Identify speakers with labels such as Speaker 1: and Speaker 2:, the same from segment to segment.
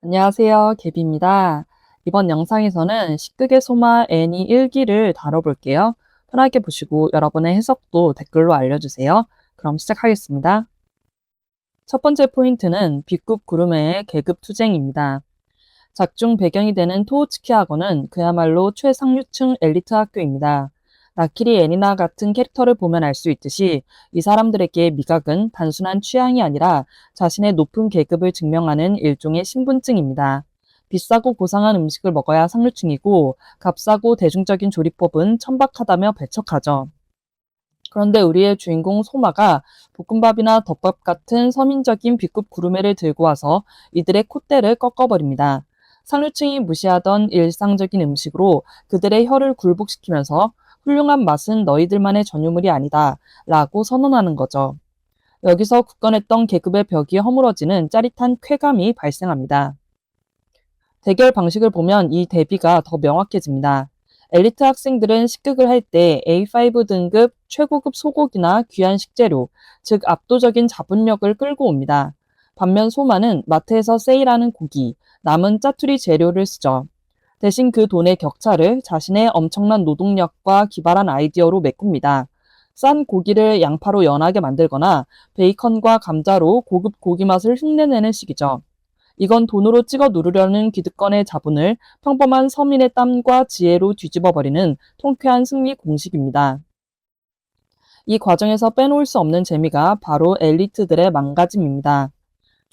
Speaker 1: 안녕하세요. 개비입니다. 이번 영상에서는 식극의 소마 애니 1기를 다뤄볼게요. 편하게 보시고 여러분의 해석도 댓글로 알려주세요. 그럼 시작하겠습니다. 첫 번째 포인트는 B급 구르메의 계급 투쟁입니다. 작중 배경이 되는 토우츠키 학원은 그야말로 최상류층 엘리트 학교입니다. 나키리 애니나 같은 캐릭터를 보면 알 수 있듯이 이 사람들에게 미각은 단순한 취향이 아니라 자신의 높은 계급을 증명하는 일종의 신분증입니다. 비싸고 고상한 음식을 먹어야 상류층이고 값싸고 대중적인 조리법은 천박하다며 배척하죠. 그런데 우리의 주인공 소마가 볶음밥이나 덮밥 같은 서민적인 B급 구르메를 들고 와서 이들의 콧대를 꺾어버립니다. 상류층이 무시하던 일상적인 음식으로 그들의 혀를 굴복시키면서 훌륭한 맛은 너희들만의 전유물이 아니다 라고 선언하는 거죠. 여기서 굳건했던 계급의 벽이 허물어지는 짜릿한 쾌감이 발생합니다. 대결 방식을 보면 이 대비가 더 명확해집니다. 엘리트 학생들은 식극을 할 때 A5 등급 최고급 소고기나 귀한 식재료, 즉 압도적인 자본력을 끌고 옵니다. 반면 소마는 마트에서 세일하는 고기, 남은 짜투리 재료를 쓰죠. 대신 그 돈의 격차를 자신의 엄청난 노동력과 기발한 아이디어로 메꿉니다. 싼 고기를 양파로 연하게 만들거나 베이컨과 감자로 고급 고기 맛을 흉내내는 식이죠. 이건 돈으로 찍어 누르려는 기득권의 자본을 평범한 서민의 땀과 지혜로 뒤집어버리는 통쾌한 승리 공식입니다. 이 과정에서 빼놓을 수 없는 재미가 바로 엘리트들의 망가짐입니다.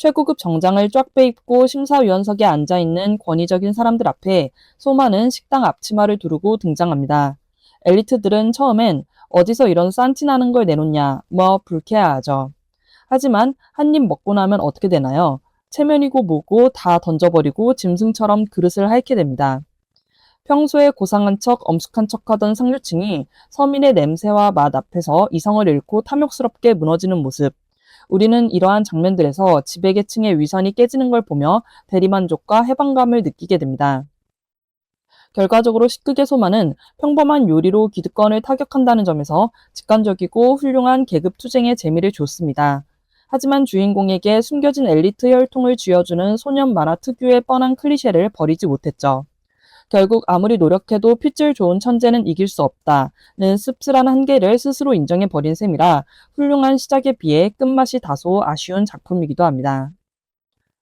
Speaker 1: 최고급 정장을 쫙 빼입고 심사위원석에 앉아있는 권위적인 사람들 앞에 소마는 식당 앞치마를 두르고 등장합니다. 엘리트들은 처음엔 어디서 이런 싼티나는 걸 내놓냐 불쾌해하죠. 하지만 한 입 먹고 나면 어떻게 되나요? 체면이고 뭐고 다 던져버리고 짐승처럼 그릇을 핥게 됩니다. 평소에 고상한 척, 엄숙한 척하던 상류층이 서민의 냄새와 맛 앞에서 이성을 잃고 탐욕스럽게 무너지는 모습. 우리는 이러한 장면들에서 지배계층의 위선이 깨지는 걸 보며 대리만족과 해방감을 느끼게 됩니다. 결과적으로 식극의 소마는 평범한 요리로 기득권을 타격한다는 점에서 직관적이고 훌륭한 계급 투쟁의 재미를 줬습니다. 하지만 주인공에게 숨겨진 엘리트 혈통을 쥐어주는 소년 만화 특유의 뻔한 클리셰를 버리지 못했죠. 결국 아무리 노력해도 핏줄 좋은 천재는 이길 수 없다는 씁쓸한 한계를 스스로 인정해버린 셈이라 훌륭한 시작에 비해 끝맛이 다소 아쉬운 작품이기도 합니다.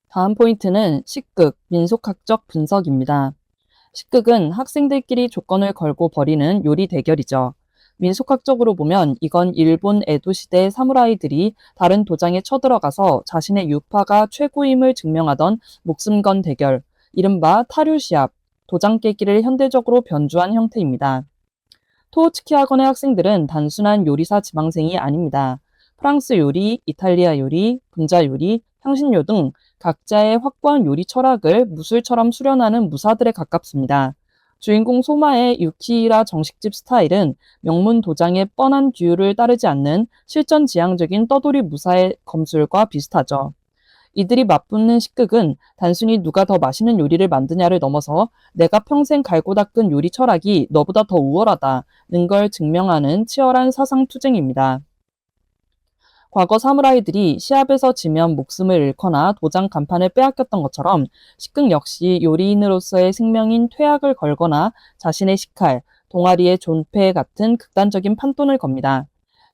Speaker 1: 다음 포인트는 식극, 민속학적 분석입니다. 식극은 학생들끼리 조건을 걸고 벌이는 요리 대결이죠. 민속학적으로 보면 이건 일본 에도 시대 사무라이들이 다른 도장에 쳐들어가서 자신의 유파가 최고임을 증명하던 목숨 건 대결, 이른바 타류시합, 도장 깨기를 현대적으로 변주한 형태입니다. 토우츠키 학원의 학생들은 단순한 요리사 지망생이 아닙니다. 프랑스 요리, 이탈리아 요리, 분자 요리, 향신료 등 각자의 확고한 요리 철학을 무술처럼 수련하는 무사들에 가깝습니다. 주인공 소마의 유키이라 정식집 스타일은 명문 도장의 뻔한 규율을 따르지 않는 실전지향적인 떠돌이 무사의 검술과 비슷하죠. 이들이 맞붙는 식극은 단순히 누가 더 맛있는 요리를 만드냐를 넘어서 내가 평생 갈고 닦은 요리 철학이 너보다 더 우월하다는 걸 증명하는 치열한 사상 투쟁입니다. 과거 사무라이들이 시합에서 지면 목숨을 잃거나 도장 간판을 빼앗겼던 것처럼 식극 역시 요리인으로서의 생명인 퇴학을 걸거나 자신의 식칼, 동아리의 존폐 같은 극단적인 판돈을 겁니다.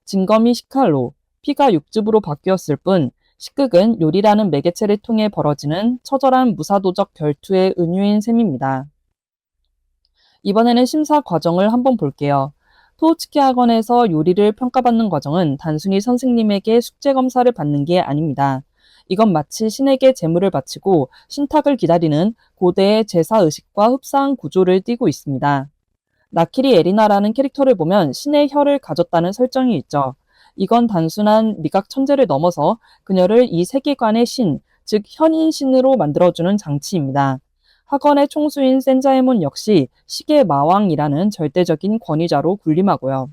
Speaker 1: 진검이 식칼로, 피가 육즙으로 바뀌었을 뿐 식극은 요리라는 매개체를 통해 벌어지는 처절한 무사도적 결투의 은유인 셈입니다. 이번에는 심사 과정을 한번 볼게요. 토우츠키 학원에서 요리를 평가받는 과정은 단순히 선생님에게 숙제 검사를 받는 게 아닙니다. 이건 마치 신에게 제물을 바치고 신탁을 기다리는 고대의 제사의식과 흡사한 구조를 띠고 있습니다. 나키리 에리나라는 캐릭터를 보면 신의 혀를 가졌다는 설정이 있죠. 이건 단순한 미각 천재를 넘어서 그녀를 이 세계관의 신, 즉 현인신으로 만들어주는 장치입니다. 학원의 총수인 센자에몬 역시 시계 마왕이라는 절대적인 권위자로 군림하고요.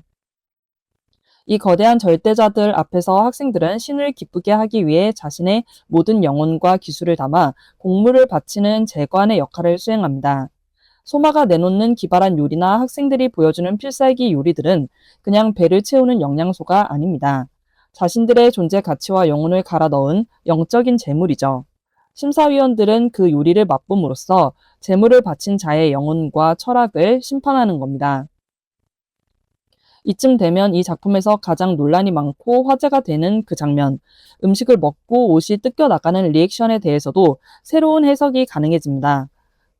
Speaker 1: 이 거대한 절대자들 앞에서 학생들은 신을 기쁘게 하기 위해 자신의 모든 영혼과 기술을 담아 공물을 바치는 재관의 역할을 수행합니다. 소마가 내놓는 기발한 요리나 학생들이 보여주는 필살기 요리들은 그냥 배를 채우는 영양소가 아닙니다. 자신들의 존재 가치와 영혼을 갈아 넣은 영적인 재물이죠. 심사위원들은 그 요리를 맛봄으로써 재물을 바친 자의 영혼과 철학을 심판하는 겁니다. 이쯤 되면 이 작품에서 가장 논란이 많고 화제가 되는 그 장면, 음식을 먹고 옷이 뜯겨나가는 리액션에 대해서도 새로운 해석이 가능해집니다.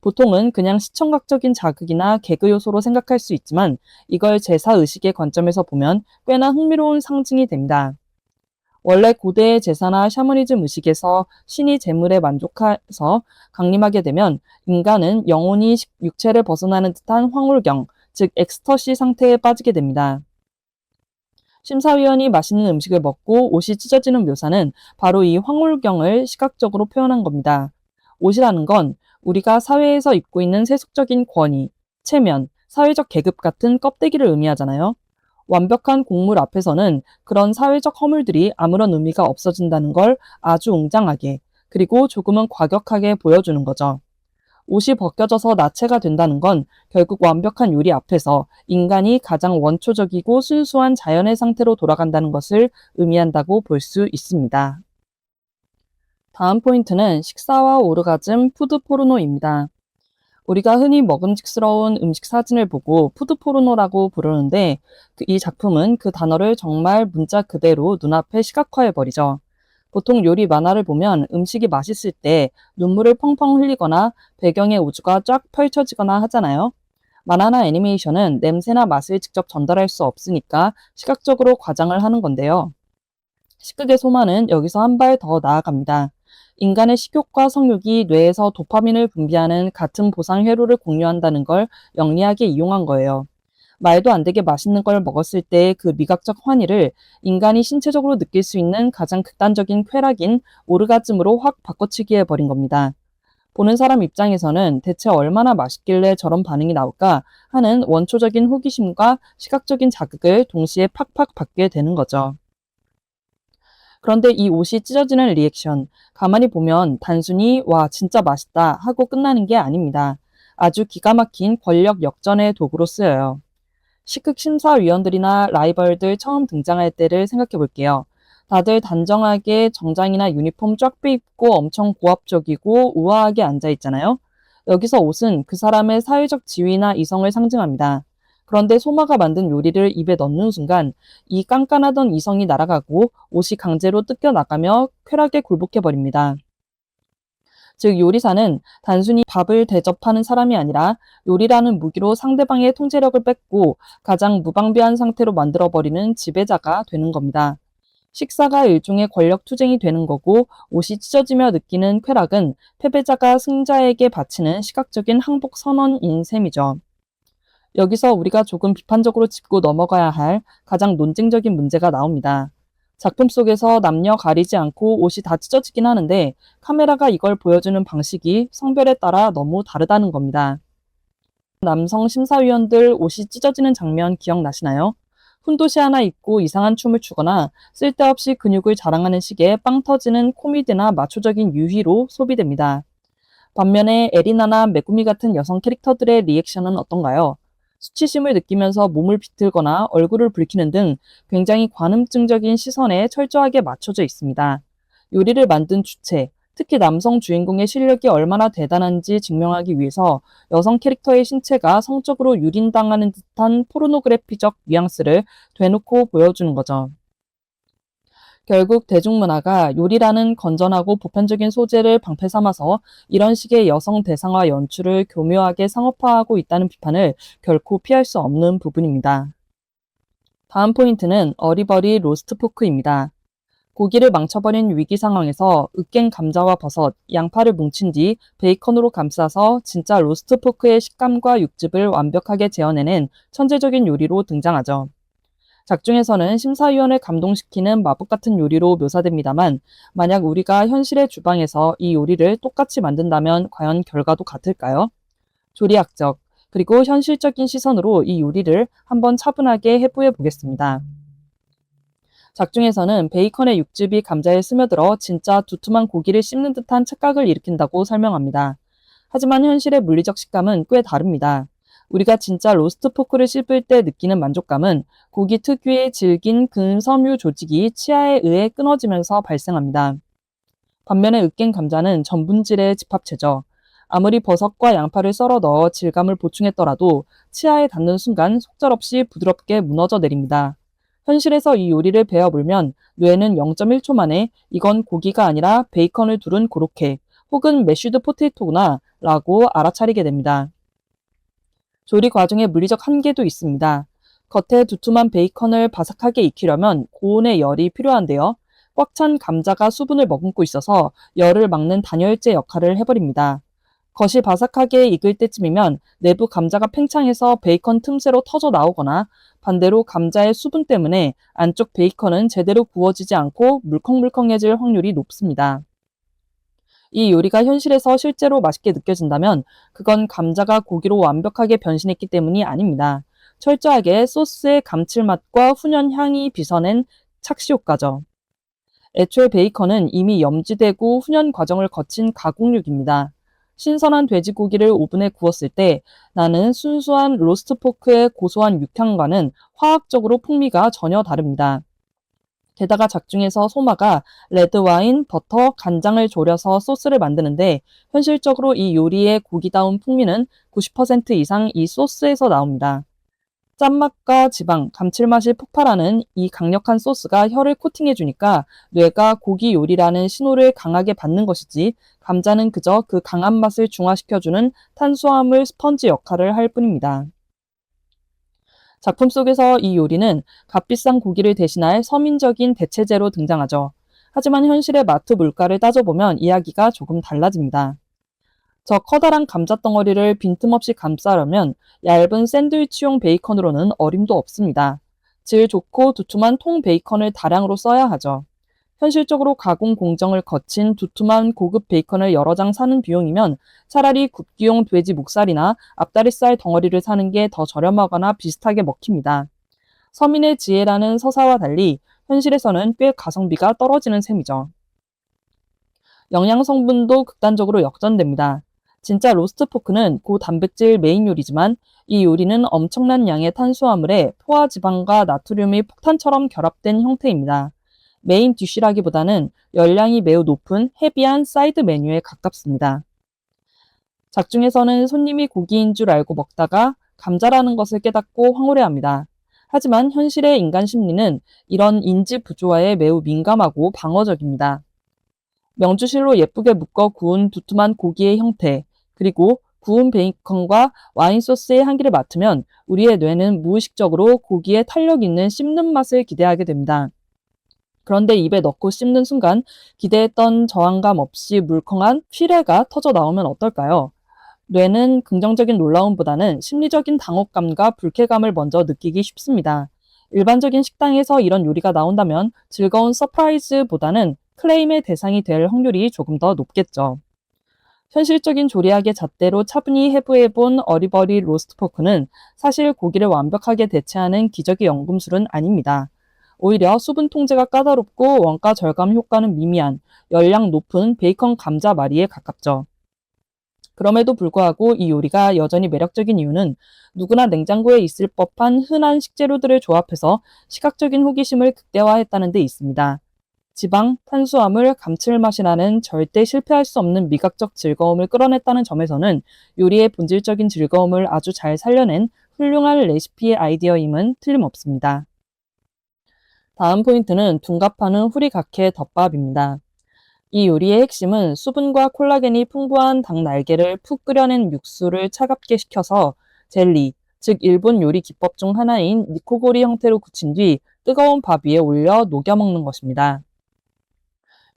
Speaker 1: 보통은 그냥 시청각적인 자극이나 개그 요소로 생각할 수 있지만 이걸 제사의식의 관점에서 보면 꽤나 흥미로운 상징이 됩니다. 원래 고대의 제사나 샤머니즘 의식에서 신이 재물에 만족해서 강림하게 되면 인간은 영혼이 육체를 벗어나는 듯한 황홀경, 즉 엑스터시 상태에 빠지게 됩니다. 심사위원이 맛있는 음식을 먹고 옷이 찢어지는 묘사는 바로 이 황홀경을 시각적으로 표현한 겁니다. 옷이라는 건 우리가 사회에서 입고 있는 세속적인 권위, 체면, 사회적 계급 같은 껍데기를 의미하잖아요. 완벽한 곡물 앞에서는 그런 사회적 허물들이 아무런 의미가 없어진다는 걸 아주 웅장하게, 그리고 조금은 과격하게 보여주는 거죠. 옷이 벗겨져서 나체가 된다는 건 결국 완벽한 요리 앞에서 인간이 가장 원초적이고 순수한 자연의 상태로 돌아간다는 것을 의미한다고 볼 수 있습니다. 다음 포인트는 식사와 오르가즘 푸드 포르노입니다. 우리가 흔히 먹음직스러운 음식 사진을 보고 푸드 포르노라고 부르는데 이 작품은 그 단어를 정말 문자 그대로 눈앞에 시각화해버리죠. 보통 요리 만화를 보면 음식이 맛있을 때 눈물을 펑펑 흘리거나 배경에 우주가 쫙 펼쳐지거나 하잖아요. 만화나 애니메이션은 냄새나 맛을 직접 전달할 수 없으니까 시각적으로 과장을 하는 건데요. 식극의 소마는 여기서 한 발 더 나아갑니다. 인간의 식욕과 성욕이 뇌에서 도파민을 분비하는 같은 보상 회로를 공유한다는 걸 영리하게 이용한 거예요. 말도 안 되게 맛있는 걸 먹었을 때의 그 미각적 환희를 인간이 신체적으로 느낄 수 있는 가장 극단적인 쾌락인 오르가즘으로 확 바꿔치기 해버린 겁니다. 보는 사람 입장에서는 대체 얼마나 맛있길래 저런 반응이 나올까 하는 원초적인 호기심과 시각적인 자극을 동시에 팍팍 받게 되는 거죠. 그런데 이 옷이 찢어지는 리액션, 가만히 보면 단순히 와 진짜 맛있다 하고 끝나는 게 아닙니다. 아주 기가 막힌 권력 역전의 도구로 쓰여요. 식극 심사위원들이나 라이벌들 처음 등장할 때를 생각해 볼게요. 다들 단정하게 정장이나 유니폼 쫙 빼입고 엄청 고압적이고 우아하게 앉아 있잖아요. 여기서 옷은 그 사람의 사회적 지위나 이성을 상징합니다. 그런데 소마가 만든 요리를 입에 넣는 순간 이 깐깐하던 이성이 날아가고 옷이 강제로 뜯겨나가며 쾌락에 굴복해 버립니다. 즉 요리사는 단순히 밥을 대접하는 사람이 아니라 요리라는 무기로 상대방의 통제력을 뺏고 가장 무방비한 상태로 만들어버리는 지배자가 되는 겁니다. 식사가 일종의 권력 투쟁이 되는 거고 옷이 찢어지며 느끼는 쾌락은 패배자가 승자에게 바치는 시각적인 항복 선언인 셈이죠. 여기서 우리가 조금 비판적으로 짚고 넘어가야 할 가장 논쟁적인 문제가 나옵니다. 작품 속에서 남녀 가리지 않고 옷이 다 찢어지긴 하는데 카메라가 이걸 보여주는 방식이 성별에 따라 너무 다르다는 겁니다. 남성 심사위원들 옷이 찢어지는 장면 기억나시나요? 푼도시 하나 입고 이상한 춤을 추거나 쓸데없이 근육을 자랑하는 식의 빵 터지는 코미디나 마초적인 유희로 소비됩니다. 반면에 에리나나 메구미 같은 여성 캐릭터들의 리액션은 어떤가요? 수치심을 느끼면서 몸을 비틀거나 얼굴을 붉히는 등 굉장히 관음증적인 시선에 철저하게 맞춰져 있습니다. 요리를 만든 주체, 특히 남성 주인공의 실력이 얼마나 대단한지 증명하기 위해서 여성 캐릭터의 신체가 성적으로 유린당하는 듯한 포르노그래피적 뉘앙스를 대놓고 보여주는 거죠. 결국 대중문화가 요리라는 건전하고 보편적인 소재를 방패 삼아서 이런 식의 여성 대상화 연출을 교묘하게 상업화하고 있다는 비판을 결코 피할 수 없는 부분입니다. 다음 포인트는 어리버리 로스트 포크입니다. 고기를 망쳐버린 위기 상황에서 으깬 감자와 버섯, 양파를 뭉친 뒤 베이컨으로 감싸서 진짜 로스트 포크의 식감과 육즙을 완벽하게 재현해낸 천재적인 요리로 등장하죠. 작중에서는 심사위원을 감동시키는 마법 같은 요리로 묘사됩니다만 만약 우리가 현실의 주방에서 이 요리를 똑같이 만든다면 과연 결과도 같을까요? 조리학적 그리고 현실적인 시선으로 이 요리를 한번 차분하게 해부해 보겠습니다. 작중에서는 베이컨의 육즙이 감자에 스며들어 진짜 두툼한 고기를 씹는 듯한 착각을 일으킨다고 설명합니다. 하지만 현실의 물리적 식감은 꽤 다릅니다. 우리가 진짜 로스트 포크를 씹을 때 느끼는 만족감은 고기 특유의 질긴 근섬유 조직이 치아에 의해 끊어지면서 발생합니다. 반면에 으깬 감자는 전분질의 집합체죠. 아무리 버섯과 양파를 썰어 넣어 질감을 보충했더라도 치아에 닿는 순간 속절없이 부드럽게 무너져 내립니다. 현실에서 이 요리를 베어 물면 뇌는 0.1초 만에 이건 고기가 아니라 베이컨을 두른 고로케 혹은 매쉬드 포테이토구나 라고 알아차리게 됩니다. 조리 과정에 물리적 한계도 있습니다. 겉에 두툼한 베이컨을 바삭하게 익히려면 고온의 열이 필요한데요. 꽉 찬 감자가 수분을 머금고 있어서 열을 막는 단열재 역할을 해버립니다. 겉이 바삭하게 익을 때쯤이면 내부 감자가 팽창해서 베이컨 틈새로 터져 나오거나 반대로 감자의 수분 때문에 안쪽 베이컨은 제대로 구워지지 않고 물컹물컹해질 확률이 높습니다. 이 요리가 현실에서 실제로 맛있게 느껴진다면 그건 감자가 고기로 완벽하게 변신했기 때문이 아닙니다. 철저하게 소스의 감칠맛과 훈연 향이 빚어낸 착시 효과죠. 애초에 베이컨은 이미 염지되고 훈연 과정을 거친 가공육입니다. 신선한 돼지고기를 오븐에 구웠을 때 나는 순수한 로스트 포크의 고소한 육향과는 화학적으로 풍미가 전혀 다릅니다. 게다가 작중에서 소마가 레드와인, 버터, 간장을 졸여서 소스를 만드는데 현실적으로 이 요리의 고기다운 풍미는 90% 이상 이 소스에서 나옵니다. 짠맛과 지방, 감칠맛이 폭발하는 이 강력한 소스가 혀를 코팅해주니까 뇌가 고기 요리라는 신호를 강하게 받는 것이지 감자는 그저 그 강한 맛을 중화시켜주는 탄수화물 스펀지 역할을 할 뿐입니다. 작품 속에서 이 요리는 값비싼 고기를 대신할 서민적인 대체제로 등장하죠. 하지만 현실의 마트 물가를 따져보면 이야기가 조금 달라집니다. 저 커다란 감자덩어리를 빈틈없이 감싸려면 얇은 샌드위치용 베이컨으로는 어림도 없습니다. 질 좋고 두툼한 통 베이컨을 다량으로 써야 하죠. 현실적으로 가공 공정을 거친 두툼한 고급 베이컨을 여러 장 사는 비용이면 차라리 굽기용 돼지 목살이나 앞다리살 덩어리를 사는 게 더 저렴하거나 비슷하게 먹힙니다. 서민의 지혜라는 서사와 달리 현실에서는 꽤 가성비가 떨어지는 셈이죠. 영양 성분도 극단적으로 역전됩니다. 진짜 로스트 포크는 고단백질 메인 요리지만 이 요리는 엄청난 양의 탄수화물에 포화지방과 나트륨이 폭탄처럼 결합된 형태입니다. 메인 디쉬라기보다는 열량이 매우 높은 헤비한 사이드 메뉴에 가깝습니다. 작중에서는 손님이 고기인 줄 알고 먹다가 감자라는 것을 깨닫고 황홀해합니다. 하지만 현실의 인간 심리는 이런 인지 부조화에 매우 민감하고 방어적입니다. 명주실로 예쁘게 묶어 구운 두툼한 고기의 형태, 그리고 구운 베이컨과 와인 소스의 향기를 맡으면 우리의 뇌는 무의식적으로 고기의 탄력 있는 씹는 맛을 기대하게 됩니다. 그런데 입에 넣고 씹는 순간 기대했던 저항감 없이 물컹한 피레가 터져 나오면 어떨까요? 뇌는 긍정적인 놀라움보다는 심리적인 당혹감과 불쾌감을 먼저 느끼기 쉽습니다. 일반적인 식당에서 이런 요리가 나온다면 즐거운 서프라이즈보다는 클레임의 대상이 될 확률이 조금 더 높겠죠. 현실적인 조리학의 잣대로 차분히 해부해본 어리버리 로스트 포크는 사실 고기를 완벽하게 대체하는 기적의 연금술은 아닙니다. 오히려 수분 통제가 까다롭고 원가 절감 효과는 미미한 열량 높은 베이컨 감자 마리에 가깝죠. 그럼에도 불구하고 이 요리가 여전히 매력적인 이유는 누구나 냉장고에 있을 법한 흔한 식재료들을 조합해서 시각적인 호기심을 극대화했다는 데 있습니다. 지방, 탄수화물, 감칠맛이라는 절대 실패할 수 없는 미각적 즐거움을 끌어냈다는 점에서는 요리의 본질적인 즐거움을 아주 잘 살려낸 훌륭한 레시피의 아이디어임은 틀림없습니다. 다음 포인트는 둔갑하는 후리가케 덮밥입니다. 이 요리의 핵심은 수분과 콜라겐이 풍부한 닭 날개를 푹 끓여낸 육수를 차갑게 식혀서 젤리, 즉 일본 요리 기법 중 하나인 니코고리 형태로 굳힌 뒤 뜨거운 밥 위에 올려 녹여 먹는 것입니다.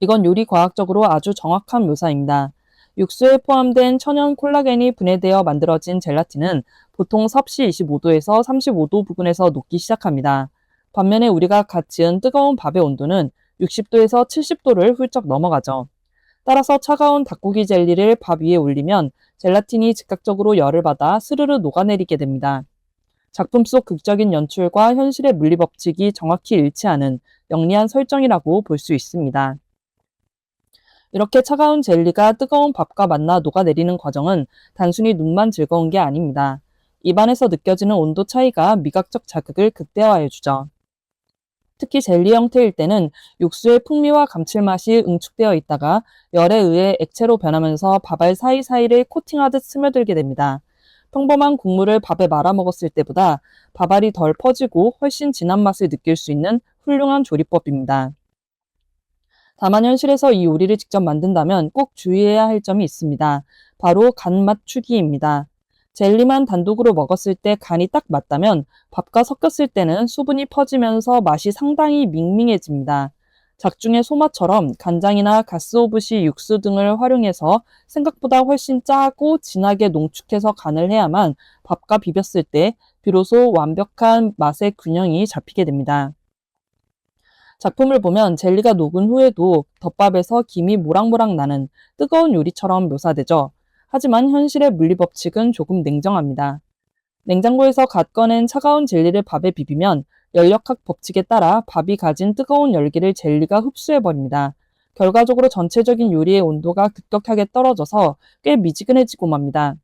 Speaker 1: 이건 요리 과학적으로 아주 정확한 묘사입니다. 육수에 포함된 천연 콜라겐이 분해되어 만들어진 젤라틴은 보통 섭씨 25도에서 35도 부근에서 녹기 시작합니다. 반면에 우리가 갓 지은 뜨거운 밥의 온도는 60도에서 70도를 훌쩍 넘어가죠. 따라서 차가운 닭고기 젤리를 밥 위에 올리면 젤라틴이 즉각적으로 열을 받아 스르르 녹아내리게 됩니다. 작품 속 극적인 연출과 현실의 물리법칙이 정확히 일치하는 영리한 설정이라고 볼 수 있습니다. 이렇게 차가운 젤리가 뜨거운 밥과 만나 녹아내리는 과정은 단순히 눈만 즐거운 게 아닙니다. 입안에서 느껴지는 온도 차이가 미각적 자극을 극대화해주죠. 특히 젤리 형태일 때는 육수의 풍미와 감칠맛이 응축되어 있다가 열에 의해 액체로 변하면서 밥알 사이사이를 코팅하듯 스며들게 됩니다. 평범한 국물을 밥에 말아 먹었을 때보다 밥알이 덜 퍼지고 훨씬 진한 맛을 느낄 수 있는 훌륭한 조리법입니다. 다만 현실에서 이 요리를 직접 만든다면 꼭 주의해야 할 점이 있습니다. 바로 간 맞추기입니다. 젤리만 단독으로 먹었을 때 간이 딱 맞다면 밥과 섞였을 때는 수분이 퍼지면서 맛이 상당히 밍밍해집니다. 작중의 소맛처럼 간장이나 가스오부시 육수 등을 활용해서 생각보다 훨씬 짜고 진하게 농축해서 간을 해야만 밥과 비볐을 때 비로소 완벽한 맛의 균형이 잡히게 됩니다. 작품을 보면 젤리가 녹은 후에도 덮밥에서 김이 모락모락 나는 뜨거운 요리처럼 묘사되죠. 하지만 현실의 물리법칙은 조금 냉정합니다. 냉장고에서 갓 꺼낸 차가운 젤리를 밥에 비비면 열역학 법칙에 따라 밥이 가진 뜨거운 열기를 젤리가 흡수해버립니다. 결과적으로 전체적인 요리의 온도가 급격하게 떨어져서 꽤 미지근해지고 맙니다.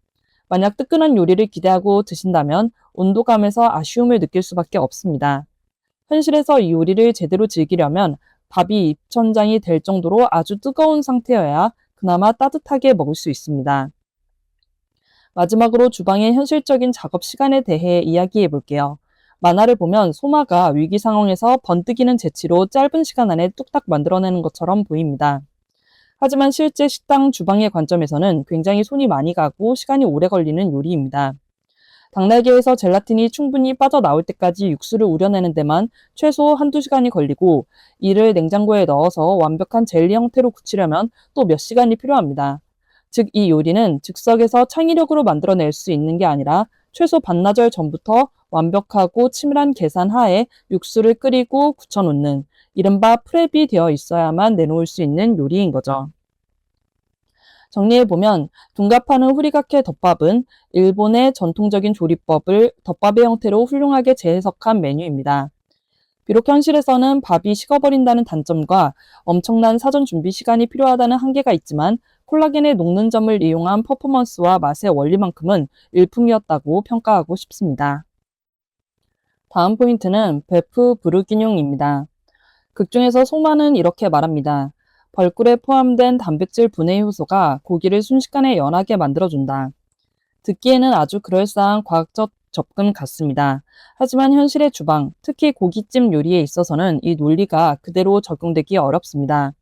Speaker 1: 만약 뜨끈한 요리를 기대하고 드신다면 온도감에서 아쉬움을 느낄 수밖에 없습니다. 현실에서 이 요리를 제대로 즐기려면 밥이 입천장이 될 정도로 아주 뜨거운 상태여야 그나마 따뜻하게 먹을 수 있습니다. 마지막으로 주방의 현실적인 작업 시간에 대해 이야기해 볼게요. 만화를 보면 소마가 위기 상황에서 번뜩이는 재치로 짧은 시간 안에 뚝딱 만들어내는 것처럼 보입니다. 하지만 실제 식당 주방의 관점에서는 굉장히 손이 많이 가고 시간이 오래 걸리는 요리입니다. 닭날개에서 젤라틴이 충분히 빠져나올 때까지 육수를 우려내는 데만 최소 한두 시간이 걸리고 이를 냉장고에 넣어서 완벽한 젤리 형태로 굳히려면 또 몇 시간이 필요합니다. 즉, 이 요리는 즉석에서 창의력으로 만들어낼 수 있는 게 아니라 최소 반나절 전부터 완벽하고 치밀한 계산 하에 육수를 끓이고 굳혀놓는 이른바 프랩이 되어 있어야만 내놓을 수 있는 요리인 거죠. 정리해보면 둔갑하는 후리가케 덮밥은 일본의 전통적인 조리법을 덮밥의 형태로 훌륭하게 재해석한 메뉴입니다. 비록 현실에서는 밥이 식어버린다는 단점과 엄청난 사전 준비 시간이 필요하다는 한계가 있지만 콜라겐의 녹는 점을 이용한 퍼포먼스와 맛의 원리만큼은 일품이었다고 평가하고 싶습니다. 다음 포인트는 베프 부르기뇽입니다. 극중에서 소마는 이렇게 말합니다. 벌꿀에 포함된 단백질 분해 효소가 고기를 순식간에 연하게 만들어준다. 듣기에는 아주 그럴싸한 과학적 접근 같습니다. 하지만 현실의 주방, 특히 고깃집 요리에 있어서는 이 논리가 그대로 적용되기 어렵습니다.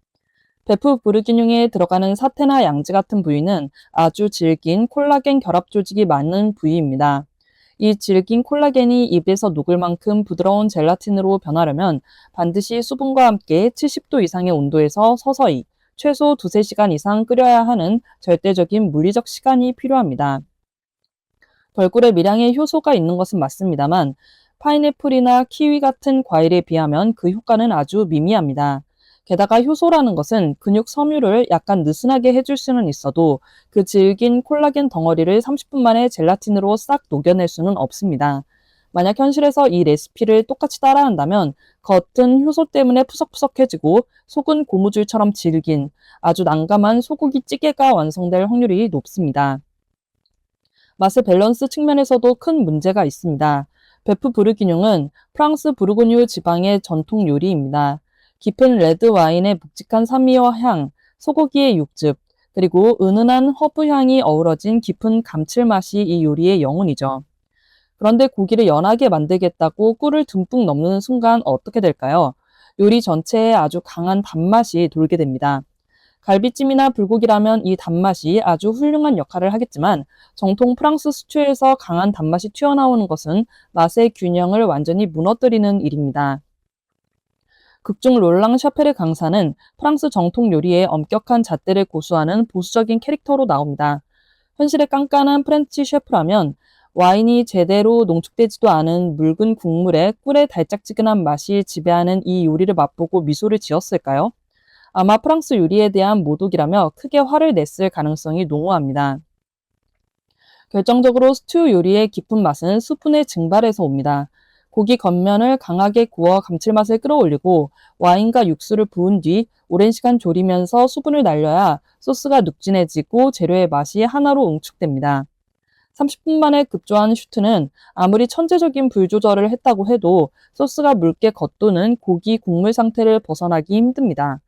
Speaker 1: 베프 부르기뇽에 들어가는 사태나 양지 같은 부위는 아주 질긴 콜라겐 결합 조직이 많은 부위입니다. 이 질긴 콜라겐이 입에서 녹을 만큼 부드러운 젤라틴으로 변하려면 반드시 수분과 함께 70도 이상의 온도에서 서서히 최소 2~3시간 이상 끓여야 하는 절대적인 물리적 시간이 필요합니다. 벌꿀에 미량의 효소가 있는 것은 맞습니다만 파인애플이나 키위 같은 과일에 비하면 그 효과는 아주 미미합니다. 게다가 효소라는 것은 근육 섬유를 약간 느슨하게 해줄 수는 있어도 그 질긴 콜라겐 덩어리를 30분 만에 젤라틴으로 싹 녹여낼 수는 없습니다. 만약 현실에서 이 레시피를 똑같이 따라한다면 겉은 효소 때문에 푸석푸석해지고 속은 고무줄처럼 질긴 아주 난감한 소고기 찌개가 완성될 확률이 높습니다. 맛의 밸런스 측면에서도 큰 문제가 있습니다. 베프 부르기뇽은 프랑스 부르고뉴 지방의 전통 요리입니다. 깊은 레드 와인의 묵직한 산미와 향, 소고기의 육즙, 그리고 은은한 허브 향이 어우러진 깊은 감칠맛이 이 요리의 영혼이죠. 그런데 고기를 연하게 만들겠다고 꿀을 듬뿍 넣는 순간 어떻게 될까요? 요리 전체에 아주 강한 단맛이 돌게 됩니다. 갈비찜이나 불고기라면 이 단맛이 아주 훌륭한 역할을 하겠지만 정통 프랑스 스튜에서 강한 단맛이 튀어나오는 것은 맛의 균형을 완전히 무너뜨리는 일입니다. 극중 롤랑 샤페르 강사는 프랑스 정통 요리의 엄격한 잣대를 고수하는 보수적인 캐릭터로 나옵니다. 현실의 깐깐한 프렌치 셰프라면 와인이 제대로 농축되지도 않은 묽은 국물에 꿀의 달짝지근한 맛이 지배하는 이 요리를 맛보고 미소를 지었을까요? 아마 프랑스 요리에 대한 모독이라며 크게 화를 냈을 가능성이 농후합니다. 결정적으로 스튜 요리의 깊은 맛은 수분의 증발에서 옵니다. 고기 겉면을 강하게 구워 감칠맛을 끌어올리고 와인과 육수를 부은 뒤 오랜 시간 졸이면서 수분을 날려야 소스가 눅진해지고 재료의 맛이 하나로 응축됩니다. 30분 만에 급조한 슈트는 아무리 천재적인 불 조절을 했다고 해도 소스가 묽게 겉도는 고기 국물 상태를 벗어나기 힘듭니다.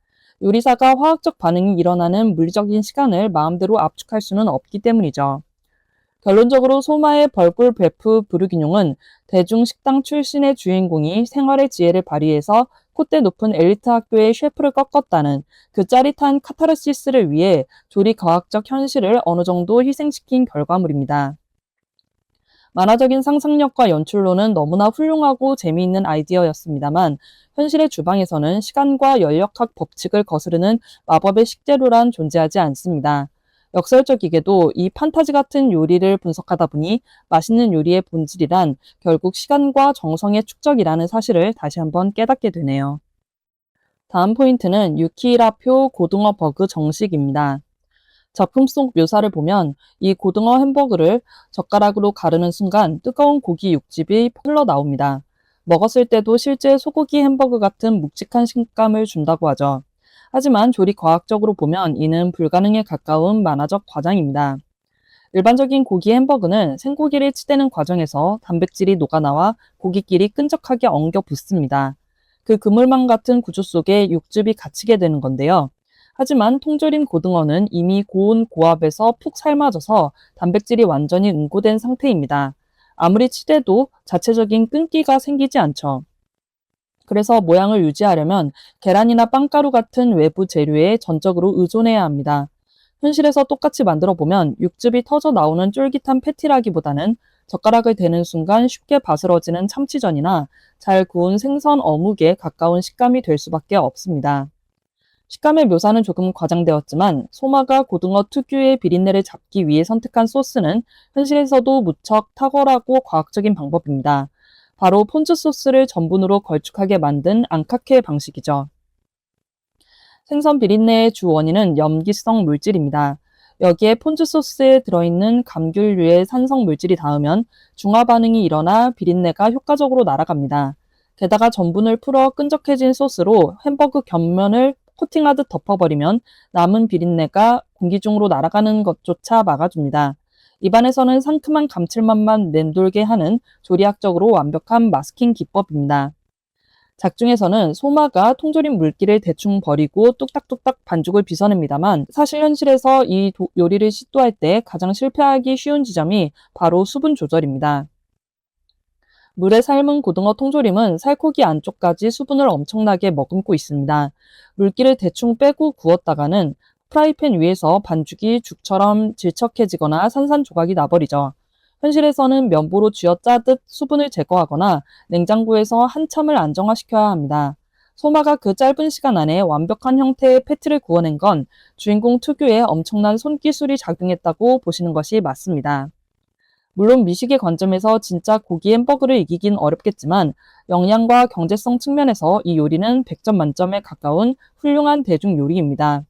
Speaker 1: 요리사가 화학적 반응이 일어나는 물리적인 시간을 마음대로 압축할 수는 없기 때문이죠. 결론적으로 소마의 벌꿀 베프 브르기뇽은 대중식당 출신의 주인공이 생활의 지혜를 발휘해서 콧대 높은 엘리트 학교의 셰프를 꺾었다는 그 짜릿한 카타르시스를 위해 조리 과학적 현실을 어느 정도 희생시킨 결과물입니다. 만화적인 상상력과 연출로는 너무나 훌륭하고 재미있는 아이디어였습니다만 현실의 주방에서는 시간과 연력학 법칙을 거스르는 마법의 식재료란 존재하지 않습니다. 역설적이게도 이 판타지 같은 요리를 분석하다 보니 맛있는 요리의 본질이란 결국 시간과 정성의 축적이라는 사실을 다시 한번 깨닫게 되네요. 다음 포인트는 유키라표 고등어 버그 정식입니다. 작품 속 묘사를 보면 이 고등어 햄버거를 젓가락으로 가르는 순간 뜨거운 고기 육즙이 흘러나옵니다. 먹었을 때도 실제 소고기 햄버거 같은 묵직한 식감을 준다고 하죠. 하지만 조리 과학적으로 보면 이는 불가능에 가까운 만화적 과장입니다. 일반적인 고기 햄버거는 생고기를 치대는 과정에서 단백질이 녹아나와 고기끼리 끈적하게 엉겨 붙습니다. 그 그물망 같은 구조 속에 육즙이 갇히게 되는 건데요. 하지만 통조림 고등어는 이미 고온 고압에서 푹 삶아져서 단백질이 완전히 응고된 상태입니다. 아무리 치대도 자체적인 끈기가 생기지 않죠. 그래서 모양을 유지하려면 계란이나 빵가루 같은 외부 재료에 전적으로 의존해야 합니다. 현실에서 똑같이 만들어 보면 육즙이 터져 나오는 쫄깃한 패티라기보다는 젓가락을 대는 순간 쉽게 바스러지는 참치전이나 잘 구운 생선 어묵에 가까운 식감이 될 수밖에 없습니다. 식감의 묘사는 조금 과장되었지만 소마가 고등어 특유의 비린내를 잡기 위해 선택한 소스는 현실에서도 무척 탁월하고 과학적인 방법입니다. 바로 폰즈 소스를 전분으로 걸쭉하게 만든 앙카케 방식이죠. 생선 비린내의 주 원인은 염기성 물질입니다. 여기에 폰즈 소스에 들어있는 감귤류의 산성 물질이 닿으면 중화 반응이 일어나 비린내가 효과적으로 날아갑니다. 게다가 전분을 풀어 끈적해진 소스로 햄버거 겉면을 코팅하듯 덮어버리면 남은 비린내가 공기 중으로 날아가는 것조차 막아줍니다. 입안에서는 상큼한 감칠맛만 맴돌게 하는 조리학적으로 완벽한 마스킹 기법입니다. 작중에서는 소마가 통조림 물기를 대충 버리고 뚝딱뚝딱 반죽을 빚어냅니다만 사실 현실에서 이 요리를 시도할 때 가장 실패하기 쉬운 지점이 바로 수분 조절입니다. 물에 삶은 고등어 통조림은 살코기 안쪽까지 수분을 엄청나게 머금고 있습니다. 물기를 대충 빼고 구웠다가는 프라이팬 위에서 반죽이 죽처럼 질척해지거나 산산조각이 나버리죠. 현실에서는 면보로 쥐어짜듯 수분을 제거하거나 냉장고에서 한참을 안정화시켜야 합니다. 소마가 그 짧은 시간 안에 완벽한 형태의 패티를 구워낸 건 주인공 특유의 엄청난 손기술이 작용했다고 보시는 것이 맞습니다. 물론 미식의 관점에서 진짜 고기 햄버거를 이기긴 어렵겠지만 영양과 경제성 측면에서 이 요리는 100점 만점에 가까운 훌륭한 대중 요리입니다.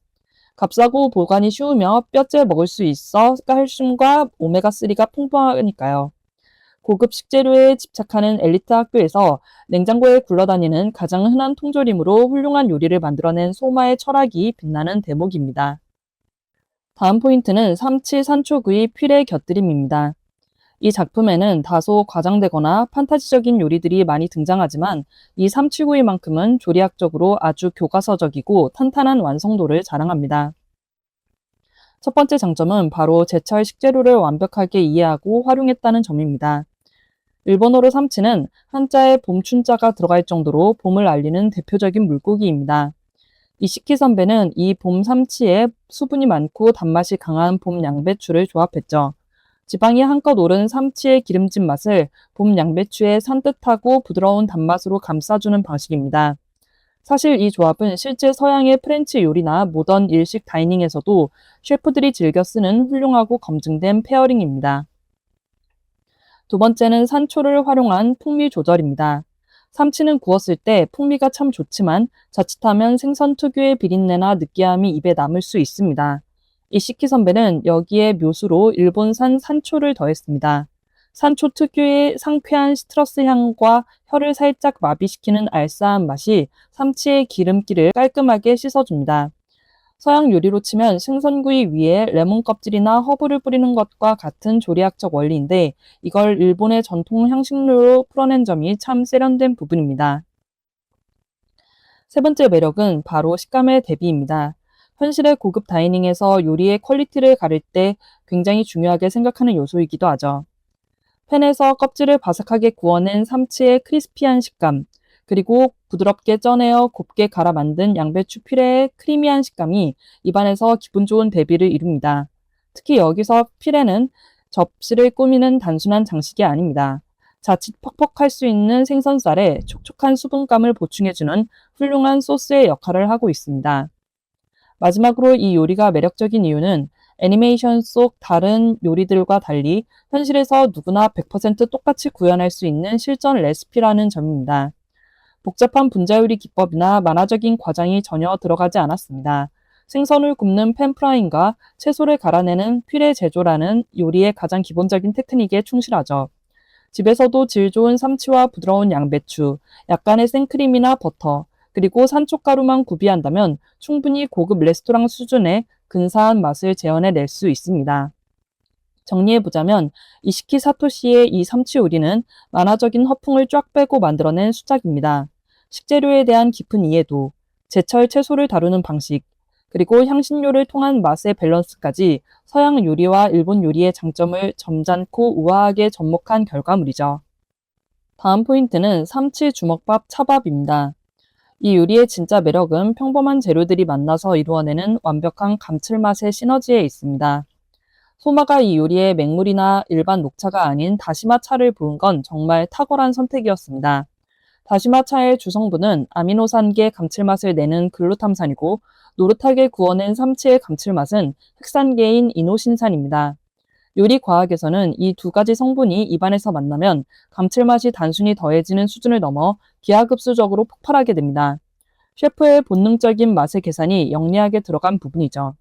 Speaker 1: 값싸고 보관이 쉬우며 뼈째 먹을 수 있어 칼슘과 오메가3가 풍부하니까요. 고급 식재료에 집착하는 엘리트 학교에서 냉장고에 굴러다니는 가장 흔한 통조림으로 훌륭한 요리를 만들어낸 소마의 철학이 빛나는 대목입니다. 다음 포인트는 삼치 산초구이 퓨레 곁들임입니다. 이 작품에는 다소 과장되거나 판타지적인 요리들이 많이 등장하지만 이 삼치구이만큼은 조리학적으로 아주 교과서적이고 탄탄한 완성도를 자랑합니다. 첫 번째 장점은 바로 제철 식재료를 완벽하게 이해하고 활용했다는 점입니다. 일본어로 삼치는 한자에 봄춘자가 들어갈 정도로 봄을 알리는 대표적인 물고기입니다. 이시키 선배는 이 봄 삼치에 수분이 많고 단맛이 강한 봄 양배추를 조합했죠. 지방이 한껏 오른 삼치의 기름진 맛을 봄 양배추의 산뜻하고 부드러운 단맛으로 감싸주는 방식입니다. 사실 이 조합은 실제 서양의 프렌치 요리나 모던 일식 다이닝에서도 셰프들이 즐겨 쓰는 훌륭하고 검증된 페어링입니다. 두 번째는 산초를 활용한 풍미 조절입니다. 삼치는 구웠을 때 풍미가 참 좋지만 자칫하면 생선 특유의 비린내나 느끼함이 입에 남을 수 있습니다. 이시키 선배는 여기에 묘수로 일본산 산초를 더했습니다. 산초 특유의 상쾌한 시트러스 향과 혀를 살짝 마비시키는 알싸한 맛이 삼치의 기름기를 깔끔하게 씻어줍니다. 서양 요리로 치면 생선구이 위에 레몬 껍질이나 허브를 뿌리는 것과 같은 조리학적 원리인데 이걸 일본의 전통 향신료로 풀어낸 점이 참 세련된 부분입니다. 세 번째 매력은 바로 식감의 대비입니다. 현실의 고급 다이닝에서 요리의 퀄리티를 가릴 때 굉장히 중요하게 생각하는 요소이기도 하죠. 팬에서 껍질을 바삭하게 구워낸 삼치의 크리스피한 식감, 그리고 부드럽게 쪄내어 곱게 갈아 만든 양배추 퓨레의 크리미한 식감이 입안에서 기분 좋은 대비를 이룹니다. 특히 여기서 퓨레는 접시를 꾸미는 단순한 장식이 아닙니다. 자칫 퍽퍽할 수 있는 생선살에 촉촉한 수분감을 보충해주는 훌륭한 소스의 역할을 하고 있습니다. 마지막으로 이 요리가 매력적인 이유는 애니메이션 속 다른 요리들과 달리 현실에서 누구나 100% 똑같이 구현할 수 있는 실전 레시피라는 점입니다. 복잡한 분자요리 기법이나 만화적인 과정이 전혀 들어가지 않았습니다. 생선을 굽는 팬프라잉과 채소를 갈아내는 퓨레 제조라는 요리의 가장 기본적인 테크닉에 충실하죠. 집에서도 질 좋은 삼치와 부드러운 양배추, 약간의 생크림이나 버터, 그리고 산초가루만 구비한다면 충분히 고급 레스토랑 수준의 근사한 맛을 재현해낼 수 있습니다. 정리해보자면 이시키 사토시의 이 삼치 요리는 만화적인 허풍을 쫙 빼고 만들어낸 수작입니다. 식재료에 대한 깊은 이해도, 제철 채소를 다루는 방식, 그리고 향신료를 통한 맛의 밸런스까지 서양 요리와 일본 요리의 장점을 점잖고 우아하게 접목한 결과물이죠. 다음 포인트는 삼치 주먹밥 차밥입니다. 이 요리의 진짜 매력은 평범한 재료들이 만나서 이루어내는 완벽한 감칠맛의 시너지에 있습니다. 소마가 이 요리에 맹물이나 일반 녹차가 아닌 다시마 차를 부은 건 정말 탁월한 선택이었습니다. 다시마 차의 주성분은 아미노산계 감칠맛을 내는 글루탐산이고 노릇하게 구워낸 삼치의 감칠맛은 흑산계인 이노신산입니다. 요리 과학에서는 이 두 가지 성분이 입안에서 만나면 감칠맛이 단순히 더해지는 수준을 넘어 기하급수적으로 폭발하게 됩니다. 셰프의 본능적인 맛의 계산이 영리하게 들어간 부분이죠.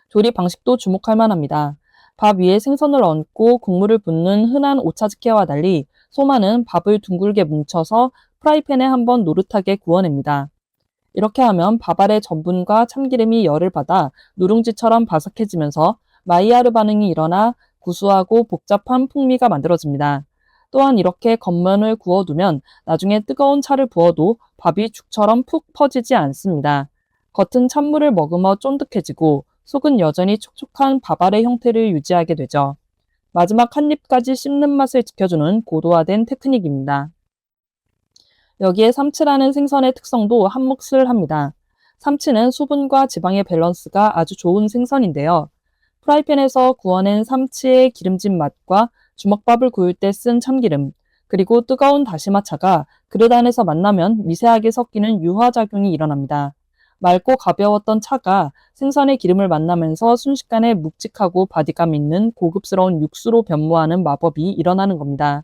Speaker 1: 조리 방식도 주목할 만합니다. 밥 위에 생선을 얹고 국물을 붓는 흔한 오차즈케와 달리 소마는 밥을 둥글게 뭉쳐서 프라이팬에 한번 노릇하게 구워냅니다. 이렇게 하면 밥 아래 전분과 참기름이 열을 받아 누룽지처럼 바삭해지면서 마이야르 반응이 일어나 구수하고 복잡한 풍미가 만들어집니다. 또한 이렇게 겉면을 구워두면 나중에 뜨거운 차를 부어도 밥이 죽처럼 푹 퍼지지 않습니다. 겉은 찬물을 머금어 쫀득해지고 속은 여전히 촉촉한 밥 알의 형태를 유지하게 되죠. 마지막 한 입까지 씹는 맛을 지켜주는 고도화된 테크닉입니다. 여기에 삼치라는 생선의 특성도 한몫을 합니다. 삼치는 수분과 지방의 밸런스가 아주 좋은 생선인데요. 프라이팬에서 구워낸 삼치의 기름진 맛과 주먹밥을 구울 때 쓴 참기름, 그리고 뜨거운 다시마차가 그릇 안에서 만나면 미세하게 섞이는 유화작용이 일어납니다. 맑고 가벼웠던 차가 생선의 기름을 만나면서 순식간에 묵직하고 바디감 있는 고급스러운 육수로 변모하는 마법이 일어나는 겁니다.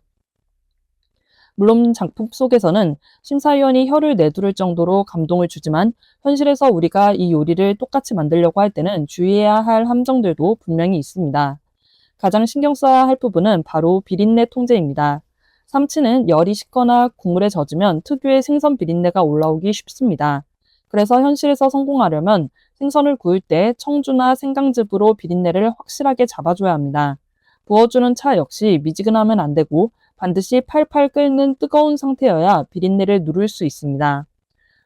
Speaker 1: 물론 작품 속에서는 심사위원이 혀를 내두를 정도로 감동을 주지만 현실에서 우리가 이 요리를 똑같이 만들려고 할 때는 주의해야 할 함정들도 분명히 있습니다. 가장 신경 써야 할 부분은 바로 비린내 통제입니다. 삼치는 열이 식거나 국물에 젖으면 특유의 생선 비린내가 올라오기 쉽습니다. 그래서 현실에서 성공하려면 생선을 구울 때 청주나 생강즙으로 비린내를 확실하게 잡아줘야 합니다. 부어주는 차 역시 미지근하면 안 되고 반드시 팔팔 끓는 뜨거운 상태여야 비린내를 누를 수 있습니다.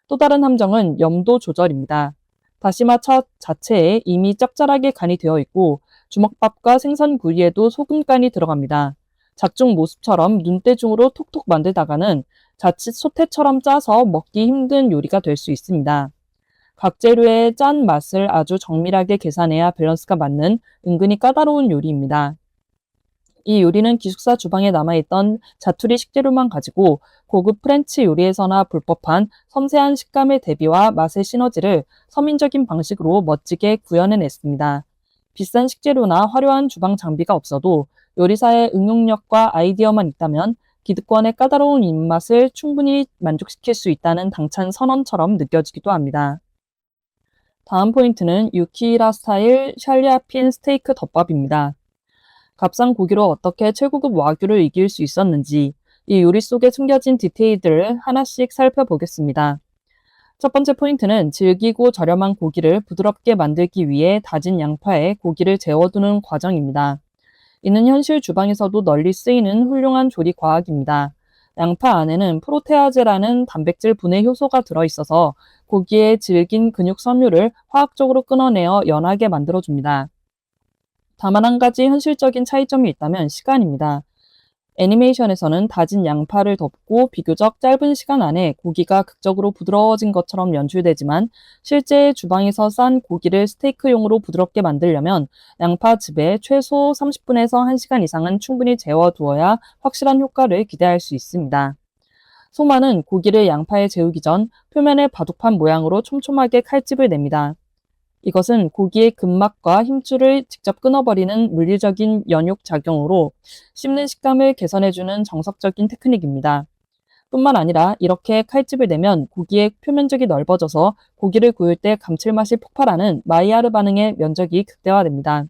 Speaker 1: 또 다른 함정은 염도 조절입니다. 다시마 차 자체에 이미 짭짤하게 간이 되어 있고 주먹밥과 생선 구이에도 소금간이 들어갑니다. 작중 모습처럼 눈대중으로 톡톡 만들다가는 자칫 소태처럼 짜서 먹기 힘든 요리가 될 수 있습니다. 각 재료의 짠 맛을 아주 정밀하게 계산해야 밸런스가 맞는 은근히 까다로운 요리입니다. 이 요리는 기숙사 주방에 남아있던 자투리 식재료만 가지고 고급 프렌치 요리에서나 볼 법한 섬세한 식감의 대비와 맛의 시너지를 서민적인 방식으로 멋지게 구현해냈습니다. 비싼 식재료나 화려한 주방 장비가 없어도 요리사의 응용력과 아이디어만 있다면 기득권의 까다로운 입맛을 충분히 만족시킬 수 있다는 당찬 선언처럼 느껴지기도 합니다. 다음 포인트는 유키히라 스타일 샬리아핀 스테이크 덮밥입니다. 값싼 고기로 어떻게 최고급 와규를 이길 수 있었는지 이 요리 속에 숨겨진 디테일들을 하나씩 살펴보겠습니다. 첫 번째 포인트는 질기고 저렴한 고기를 부드럽게 만들기 위해 다진 양파에 고기를 재워두는 과정입니다. 이는 현실 주방에서도 널리 쓰이는 훌륭한 조리 과학입니다. 양파 안에는 프로테아제라는 단백질 분해 효소가 들어있어서 고기의 질긴 근육 섬유를 화학적으로 끊어내어 연하게 만들어줍니다. 다만 한 가지 현실적인 차이점이 있다면 시간입니다. 애니메이션에서는 다진 양파를 덮고 비교적 짧은 시간 안에 고기가 극적으로 부드러워진 것처럼 연출되지만 실제 주방에서 싼 고기를 스테이크용으로 부드럽게 만들려면 양파즙에 최소 30분에서 1시간 이상은 충분히 재워두어야 확실한 효과를 기대할 수 있습니다. 소마는 고기를 양파에 재우기 전 표면에 바둑판 모양으로 촘촘하게 칼집을 냅니다. 이것은 고기의 근막과 힘줄을 직접 끊어버리는 물리적인 연욕 작용으로 씹는 식감을 개선해주는 정석적인 테크닉입니다. 뿐만 아니라 이렇게 칼집을 내면 고기의 표면적이 넓어져서 고기를 구울 때 감칠맛이 폭발하는 마이야르 반응의 면적이 극대화됩니다.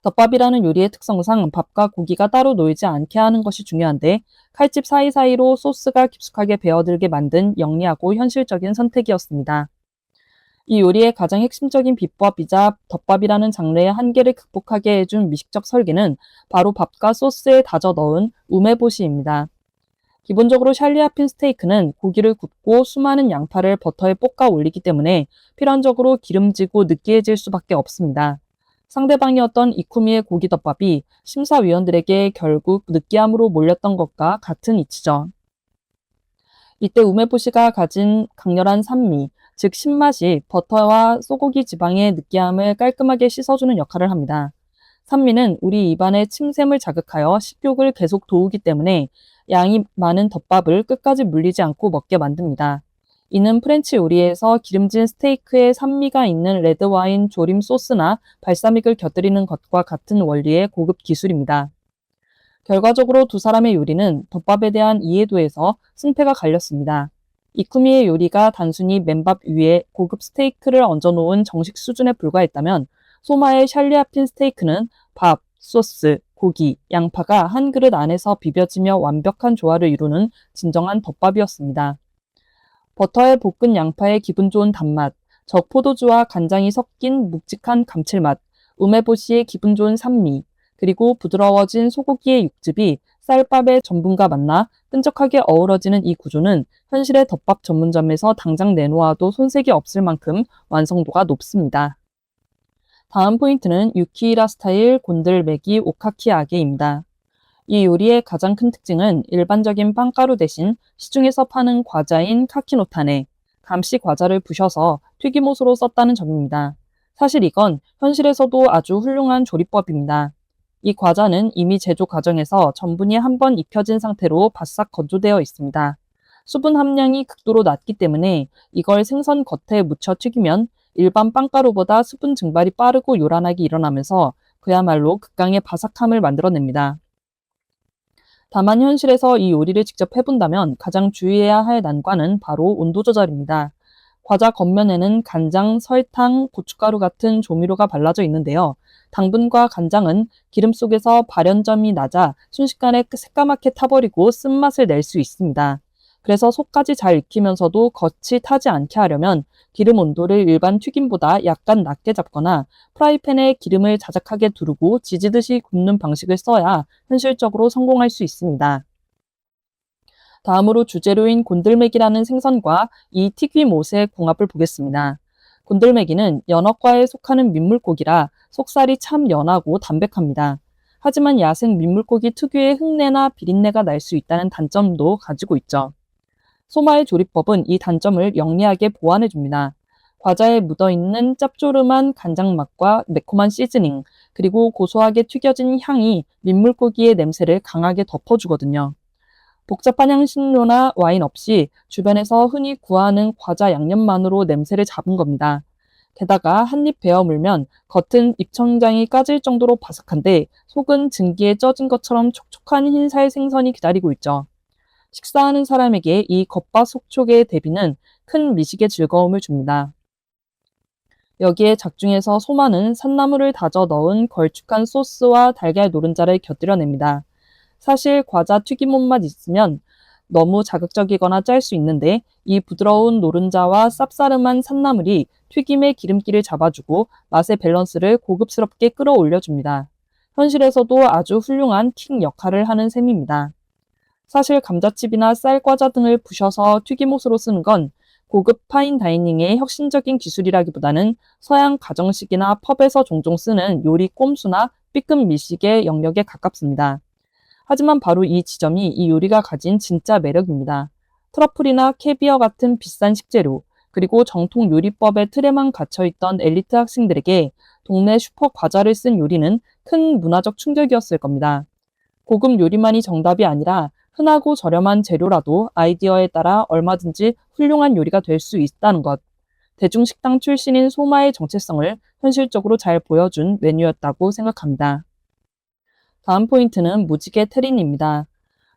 Speaker 1: 덮밥이라는 요리의 특성상 밥과 고기가 따로 놓이지 않게 하는 것이 중요한데 칼집 사이사이로 소스가 깊숙하게 배어들게 만든 영리하고 현실적인 선택이었습니다. 이 요리의 가장 핵심적인 비법이자 덮밥이라는 장르의 한계를 극복하게 해준 미식적 설계는 바로 밥과 소스에 다져 넣은 우메보시입니다. 기본적으로 샬리아핀 스테이크는 고기를 굽고 수많은 양파를 버터에 볶아 올리기 때문에 필연적으로 기름지고 느끼해질 수밖에 없습니다. 상대방이었던 이쿠미의 고기덮밥이 심사위원들에게 결국 느끼함으로 몰렸던 것과 같은 이치죠. 이때 우메보시가 가진 강렬한 산미, 즉 신맛이 버터와 소고기 지방의 느끼함을 깔끔하게 씻어주는 역할을 합니다. 산미는 우리 입안의 침샘을 자극하여 식욕을 계속 도우기 때문에 양이 많은 덮밥을 끝까지 물리지 않고 먹게 만듭니다. 이는 프렌치 요리에서 기름진 스테이크에 산미가 있는 레드와인 조림 소스나 발사믹을 곁들이는 것과 같은 원리의 고급 기술입니다. 결과적으로 두 사람의 요리는 덮밥에 대한 이해도에서 승패가 갈렸습니다. 이쿠미의 요리가 단순히 맨밥 위에 고급 스테이크를 얹어놓은 정식 수준에 불과했다면 소마의 샬리아핀 스테이크는 밥, 소스, 고기, 양파가 한 그릇 안에서 비벼지며 완벽한 조화를 이루는 진정한 덮밥이었습니다. 버터에 볶은 양파의 기분 좋은 단맛, 적포도주와 간장이 섞인 묵직한 감칠맛, 우메보시의 기분 좋은 산미, 그리고 부드러워진 소고기의 육즙이 쌀밥의 전분과 만나 끈적하게 어우러지는 이 구조는 현실의 덮밥 전문점에서 당장 내놓아도 손색이 없을 만큼 완성도가 높습니다. 다음 포인트는 유키이라 스타일 곤들메기 오카키아게입니다. 이 요리의 가장 큰 특징은 일반적인 빵가루 대신 시중에서 파는 과자인 카키노타네, 감시 과자를 부셔서 튀김옷으로 썼다는 점입니다. 사실 이건 현실에서도 아주 훌륭한 조리법입니다. 이 과자는 이미 제조 과정에서 전분이 한 번 입혀진 상태로 바싹 건조되어 있습니다. 수분 함량이 극도로 낮기 때문에 이걸 생선 겉에 묻혀 튀기면 일반 빵가루보다 수분 증발이 빠르고 요란하게 일어나면서 그야말로 극강의 바삭함을 만들어냅니다. 다만 현실에서 이 요리를 직접 해본다면 가장 주의해야 할 난관은 바로 온도 조절입니다. 과자 겉면에는 간장, 설탕, 고춧가루 같은 조미료가 발라져 있는데요. 당분과 간장은 기름 속에서 발연점이 낮아 순식간에 새까맣게 타버리고 쓴맛을 낼 수 있습니다. 그래서 속까지 잘 익히면서도 겉이 타지 않게 하려면 기름 온도를 일반 튀김보다 약간 낮게 잡거나 프라이팬에 기름을 자작하게 두르고 지지듯이 굽는 방식을 써야 현실적으로 성공할 수 있습니다. 다음으로 주재료인 곤들메기라는 생선과 이 튀김옷의 궁합을 보겠습니다. 곤들메기는 연어과에 속하는 민물고기라 속살이 참 연하고 담백합니다. 하지만 야생 민물고기 특유의 흙내나 비린내가 날 수 있다는 단점도 가지고 있죠. 소마의 조리법은 이 단점을 영리하게 보완해줍니다. 과자에 묻어있는 짭조름한 간장 맛과 매콤한 시즈닝, 그리고 고소하게 튀겨진 향이 민물고기의 냄새를 강하게 덮어주거든요. 복잡한 향신료나 와인 없이 주변에서 흔히 구하는 과자 양념만으로 냄새를 잡은 겁니다. 게다가 한 입 베어 물면 겉은 입천장이 까질 정도로 바삭한데 속은 증기에 쪄진 것처럼 촉촉한 흰살 생선이 기다리고 있죠. 식사하는 사람에게 이 겉바속촉의 대비는 큰 미식의 즐거움을 줍니다. 여기에 작중에서 소마는 산나물을 다져 넣은 걸쭉한 소스와 달걀 노른자를 곁들여냅니다. 사실 과자 튀김옷만 있으면 너무 자극적이거나 짤 수 있는데 이 부드러운 노른자와 쌉싸름한 산나물이 튀김의 기름기를 잡아주고 맛의 밸런스를 고급스럽게 끌어올려줍니다. 현실에서도 아주 훌륭한 킥 역할을 하는 셈입니다. 사실 감자칩이나 쌀과자 등을 부셔서 튀김옷으로 쓰는 건 고급 파인 다이닝의 혁신적인 기술이라기보다는 서양 가정식이나 펍에서 종종 쓰는 요리 꼼수나 B급 미식의 영역에 가깝습니다. 하지만 바로 이 지점이 이 요리가 가진 진짜 매력입니다. 트러플이나 캐비어 같은 비싼 식재료, 그리고 정통 요리법의 틀에만 갇혀있던 엘리트 학생들에게 동네 슈퍼 과자를 쓴 요리는 큰 문화적 충격이었을 겁니다. 고급 요리만이 정답이 아니라 흔하고 저렴한 재료라도 아이디어에 따라 얼마든지 훌륭한 요리가 될 수 있다는 것. 대중식당 출신인 소마의 정체성을 현실적으로 잘 보여준 메뉴였다고 생각합니다. 다음 포인트는 무지개 테린입니다.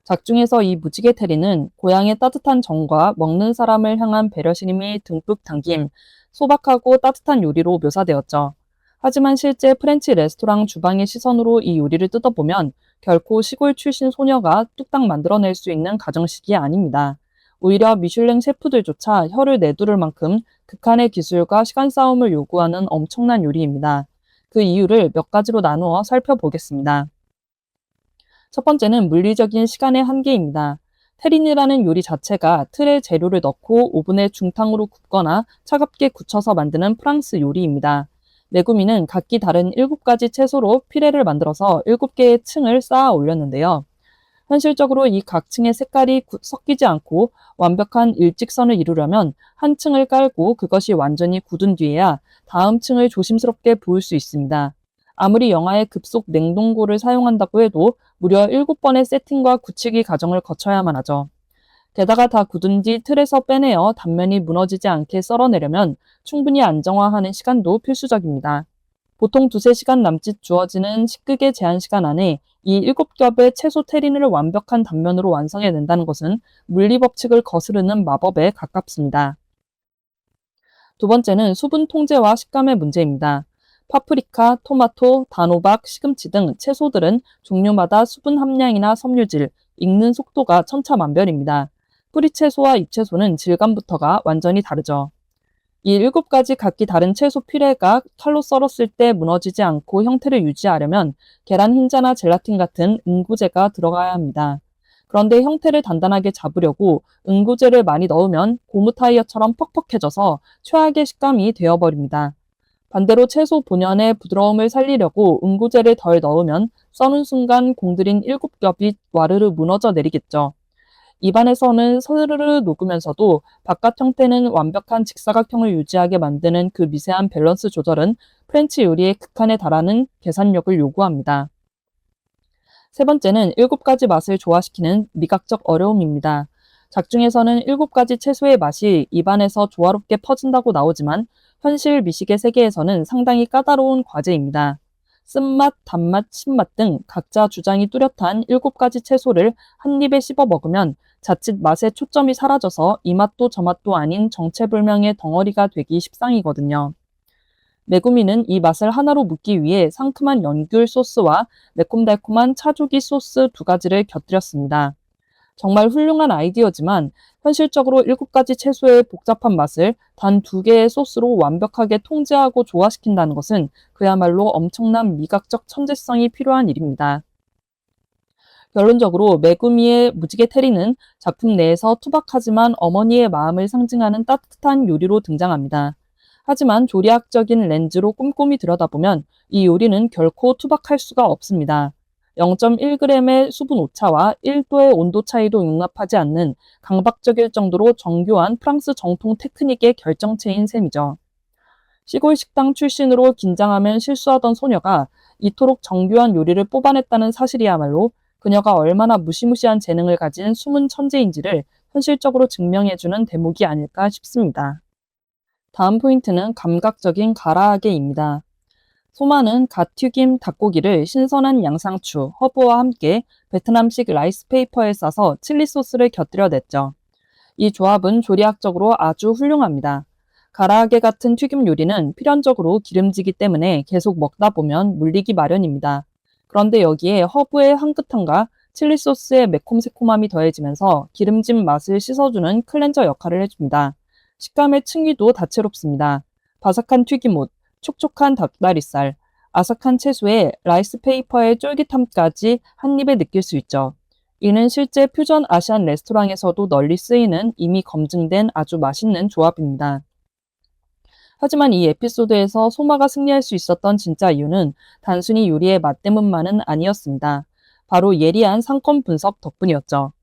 Speaker 1: 작중에서 이 무지개 테린은 고향의 따뜻한 정과 먹는 사람을 향한 배려심이 듬뿍 담긴 소박하고 따뜻한 요리로 묘사되었죠. 하지만 실제 프렌치 레스토랑 주방의 시선으로 이 요리를 뜯어보면 결코 시골 출신 소녀가 뚝딱 만들어낼 수 있는 가정식이 아닙니다. 오히려 미슐랭 셰프들조차 혀를 내두를 만큼 극한의 기술과 시간 싸움을 요구하는 엄청난 요리입니다. 그 이유를 몇 가지로 나누어 살펴보겠습니다. 첫 번째는 물리적인 시간의 한계입니다. 테린이라는 요리 자체가 틀에 재료를 넣고 오븐에 중탕으로 굽거나 차갑게 굳혀서 만드는 프랑스 요리입니다. 메구미는 각기 다른 7가지 채소로 피레를 만들어서 7개의 층을 쌓아 올렸는데요. 현실적으로 이 각 층의 색깔이 섞이지 않고 완벽한 일직선을 이루려면 한 층을 깔고 그것이 완전히 굳은 뒤에야 다음 층을 조심스럽게 부을 수 있습니다. 아무리 영하의 급속 냉동고를 사용한다고 해도 무려 7번의 세팅과 굳히기 과정을 거쳐야만 하죠. 게다가 다 굳은 뒤 틀에서 빼내어 단면이 무너지지 않게 썰어내려면 충분히 안정화하는 시간도 필수적입니다. 보통 2~3시간 남짓 주어지는 식극의 제한 시간 안에 이 7겹의 채소 테린을 완벽한 단면으로 완성해낸다는 것은 물리법칙을 거스르는 마법에 가깝습니다. 두 번째는 수분 통제와 식감의 문제입니다. 파프리카, 토마토, 단호박, 시금치 등 채소들은 종류마다 수분 함량이나 섬유질, 익는 속도가 천차만별입니다. 뿌리채소와 잎채소는 질감부터가 완전히 다르죠. 이 7가지 각기 다른 채소 피레가 칼로 썰었을 때 무너지지 않고 형태를 유지하려면 계란 흰자나 젤라틴 같은 응고제가 들어가야 합니다. 그런데 형태를 단단하게 잡으려고 응고제를 많이 넣으면 고무 타이어처럼 퍽퍽해져서 최악의 식감이 되어버립니다. 반대로 채소 본연의 부드러움을 살리려고 응고제를 덜 넣으면 써는 순간 공들인 7겹이 와르르 무너져 내리겠죠. 입안에서는 서르르 녹으면서도 바깥 형태는 완벽한 직사각형을 유지하게 만드는 그 미세한 밸런스 조절은 프렌치 요리의 극한에 달하는 계산력을 요구합니다. 세 번째는 7가지 맛을 조화시키는 미각적 어려움입니다. 작중에서는 7가지 채소의 맛이 입안에서 조화롭게 퍼진다고 나오지만 현실 미식의 세계에서는 상당히 까다로운 과제입니다. 쓴맛, 단맛, 신맛 등 각자 주장이 뚜렷한 7가지 채소를 한 입에 씹어 먹으면 자칫 맛의 초점이 사라져서 이 맛도 저 맛도 아닌 정체불명의 덩어리가 되기 십상이거든요. 메구미는 이 맛을 하나로 묶기 위해 상큼한 연귤 소스와 매콤달콤한 차조기 소스 2가지를 곁들였습니다. 정말 훌륭한 아이디어지만 현실적으로 7가지 채소의 복잡한 맛을 단 2개의 소스로 완벽하게 통제하고 조화시킨다는 것은 그야말로 엄청난 미각적 천재성이 필요한 일입니다. 결론적으로 메구미의 무지개 테리는 작품 내에서 투박하지만 어머니의 마음을 상징하는 따뜻한 요리로 등장합니다. 하지만 조리학적인 렌즈로 꼼꼼히 들여다보면 이 요리는 결코 투박할 수가 없습니다. 0.1g의 수분 오차와 1도의 온도 차이도 용납하지 않는 강박적일 정도로 정교한 프랑스 정통 테크닉의 결정체인 셈이죠. 시골 식당 출신으로 긴장하면 실수하던 소녀가 이토록 정교한 요리를 뽑아냈다는 사실이야말로 그녀가 얼마나 무시무시한 재능을 가진 숨은 천재인지를 현실적으로 증명해주는 대목이 아닐까 싶습니다. 다음 포인트는 감각적인 가라아게입니다. 소마는 갓 튀김 닭고기를 신선한 양상추, 허브와 함께 베트남식 라이스 페이퍼에 싸서 칠리 소스를 곁들여 냈죠. 이 조합은 조리학적으로 아주 훌륭합니다. 가라아게 같은 튀김 요리는 필연적으로 기름지기 때문에 계속 먹다 보면 물리기 마련입니다. 그런데 여기에 허브의 향긋함과 칠리 소스의 매콤새콤함이 더해지면서 기름진 맛을 씻어주는 클렌저 역할을 해줍니다. 식감의 층위도 다채롭습니다. 바삭한 튀김옷, 촉촉한 닭다리살, 아삭한 채소에 라이스 페이퍼의 쫄깃함까지 한 입에 느낄 수 있죠. 이는 실제 퓨전 아시안 레스토랑에서도 널리 쓰이는 이미 검증된 아주 맛있는 조합입니다. 하지만 이 에피소드에서 소마가 승리할 수 있었던 진짜 이유는 단순히 요리의 맛 때문만은 아니었습니다. 바로 예리한 상권 분석 덕분이었죠.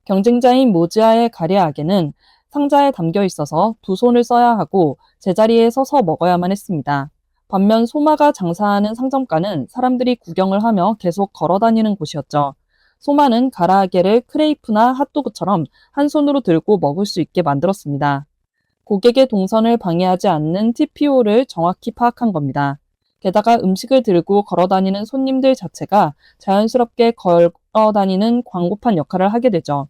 Speaker 1: 경쟁자인 모지아의 가래아게는 상자에 담겨 있어서 두 손을 써야 하고 제자리에 서서 먹어야만 했습니다. 반면 소마가 장사하는 상점가는 사람들이 구경을 하며 계속 걸어 다니는 곳이었죠. 소마는 가라아게를 크레이프나 핫도그처럼 한 손으로 들고 먹을 수 있게 만들었습니다. 고객의 동선을 방해하지 않는 TPO를 정확히 파악한 겁니다. 게다가 음식을 들고 걸어 다니는 손님들 자체가 자연스럽게 걸어 다니는 광고판 역할을 하게 되죠.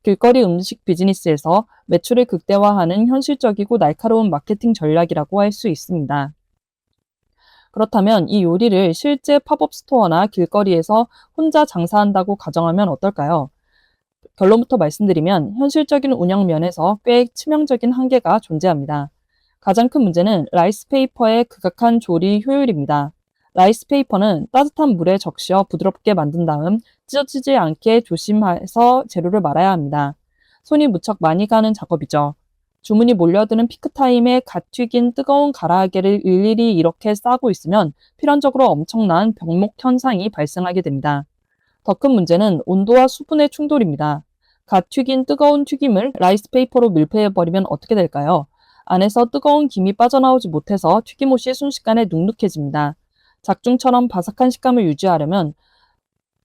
Speaker 1: 길거리 음식 비즈니스에서 매출을 극대화하는 현실적이고 날카로운 마케팅 전략이라고 할 수 있습니다. 그렇다면 이 요리를 실제 팝업 스토어나 길거리에서 혼자 장사한다고 가정하면 어떨까요? 결론부터 말씀드리면 현실적인 운영 면에서 꽤 치명적인 한계가 존재합니다. 가장 큰 문제는 라이스 페이퍼의 극악한 조리 효율입니다. 라이스 페이퍼는 따뜻한 물에 적셔 부드럽게 만든 다음 찢어지지 않게 조심해서 재료를 말아야 합니다. 손이 무척 많이 가는 작업이죠. 주문이 몰려드는 피크타임에 갓 튀긴 뜨거운 가라아게를 일일이 이렇게 싸고 있으면 필연적으로 엄청난 병목 현상이 발생하게 됩니다. 더 큰 문제는 온도와 수분의 충돌입니다. 갓 튀긴 뜨거운 튀김을 라이스 페이퍼로 밀폐해버리면 어떻게 될까요? 안에서 뜨거운 김이 빠져나오지 못해서 튀김옷이 순식간에 눅눅해집니다. 작중처럼 바삭한 식감을 유지하려면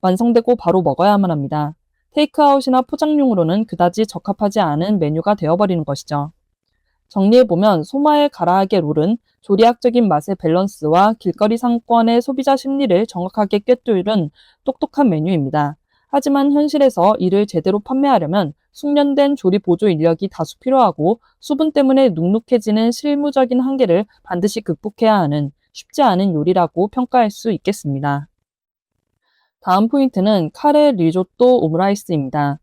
Speaker 1: 완성되고 바로 먹어야만 합니다. 테이크아웃이나 포장용으로는 그다지 적합하지 않은 메뉴가 되어버리는 것이죠. 정리해보면 소마의 가라아게 롤은 조리학적인 맛의 밸런스와 길거리 상권의 소비자 심리를 정확하게 꿰뚫은 똑똑한 메뉴입니다. 하지만 현실에서 이를 제대로 판매하려면 숙련된 조리 보조 인력이 다수 필요하고 수분 때문에 눅눅해지는 실무적인 한계를 반드시 극복해야 하는 쉽지 않은 요리라고 평가할 수 있겠습니다. 다음 포인트는 카레 리조또 오므라이스입니다.